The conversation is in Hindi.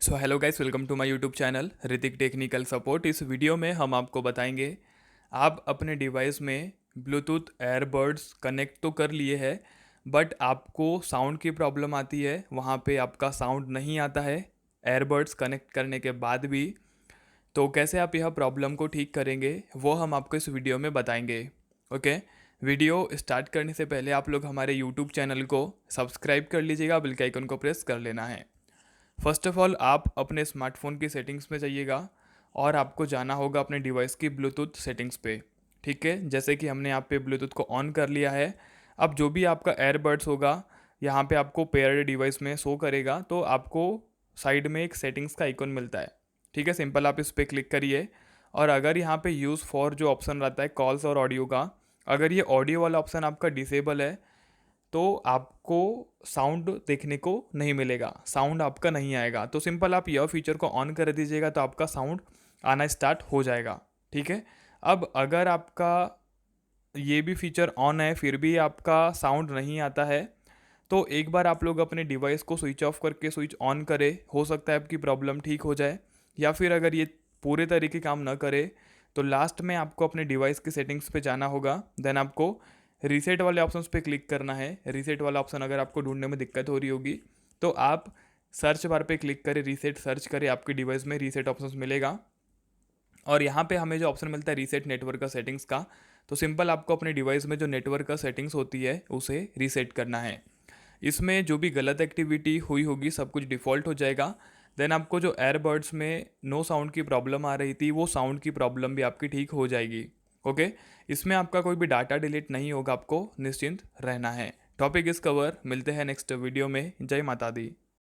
So hello guys, welcome to my YouTube channel Ritik technical support. इस वीडियो में हम आपको बताएंगे आप अपने डिवाइस में ब्लूटूथ एयरबड्स कनेक्ट तो कर लिए हैं, बट आपको साउंड की प्रॉब्लम आती है, वहाँ पे आपका साउंड नहीं आता है एयरबड्स कनेक्ट करने के बाद भी। तो कैसे आप यह प्रॉब्लम को ठीक करेंगे वो हम आपको इस वीडियो में बताएंगे। ओके, वीडियो स्टार्ट करने से पहले आप लोग हमारे यूट्यूब चैनल को सब्सक्राइब कर लीजिएगा, बेल के आइकन को प्रेस कर लेना है। फर्स्ट ऑफ ऑल आप अपने स्मार्टफोन की सेटिंग्स में जाइएगा और आपको जाना होगा अपने डिवाइस की ब्लूटूथ सेटिंग्स पे। ठीक है, जैसे कि हमने यहाँ पे ब्लूटूथ को ऑन कर लिया है। अब जो भी आपका एयरबड्स होगा यहाँ पे आपको पेयर्ड डिवाइस में शो करेगा, तो आपको साइड में एक सेटिंग्स का आइकन मिलता है। ठीक है, सिंपल आप इस पर क्लिक करिए और अगर यहाँ पे यूज़ फॉर जो ऑप्शन रहता है कॉल्स और ऑडियो का, अगर ये ऑडियो वाला ऑप्शन आपका डिसेबल है तो आपको साउंड देखने को नहीं मिलेगा, साउंड आपका नहीं आएगा। तो सिंपल आप यह फीचर को ऑन कर दीजिएगा तो आपका साउंड आना स्टार्ट हो जाएगा। ठीक है, अब अगर आपका ये भी फीचर ऑन है फिर भी आपका साउंड नहीं आता है, तो एक बार आप लोग अपने डिवाइस को स्विच ऑफ करके स्विच ऑन करें, हो सकता है आपकी प्रॉब्लम ठीक हो जाए। या फिर अगर ये पूरे तरीके काम ना करे तो लास्ट में आपको अपने डिवाइस की सेटिंग्स पे जाना होगा, देन आपको रीसेट वाले ऑप्शंस पे क्लिक करना है। रीसेट वाला ऑप्शन अगर आपको ढूंढने में दिक्कत हो रही होगी तो आप सर्च बार पे क्लिक करें, रीसेट सर्च करें, आपके डिवाइस में रीसेट ऑप्शंस मिलेगा। और यहाँ पे हमें जो ऑप्शन मिलता है रीसेट नेटवर्क का सेटिंग्स का, तो सिंपल आपको अपने डिवाइस में जो नेटवर्क का सेटिंग्स होती है उसे रीसेट करना है। इसमें जो भी गलत एक्टिविटी हुई होगी सब कुछ डिफ़ॉल्ट हो जाएगा। देन आपको जो एयरबड्स में नो साउंड की प्रॉब्लम आ रही थी वो साउंड की प्रॉब्लम भी आपकी ठीक हो जाएगी। ओके, इसमें आपका कोई भी डाटा डिलीट नहीं होगा, आपको निश्चिंत रहना है। टॉपिक इस कवर, मिलते हैं नेक्स्ट वीडियो में। जय माता दी।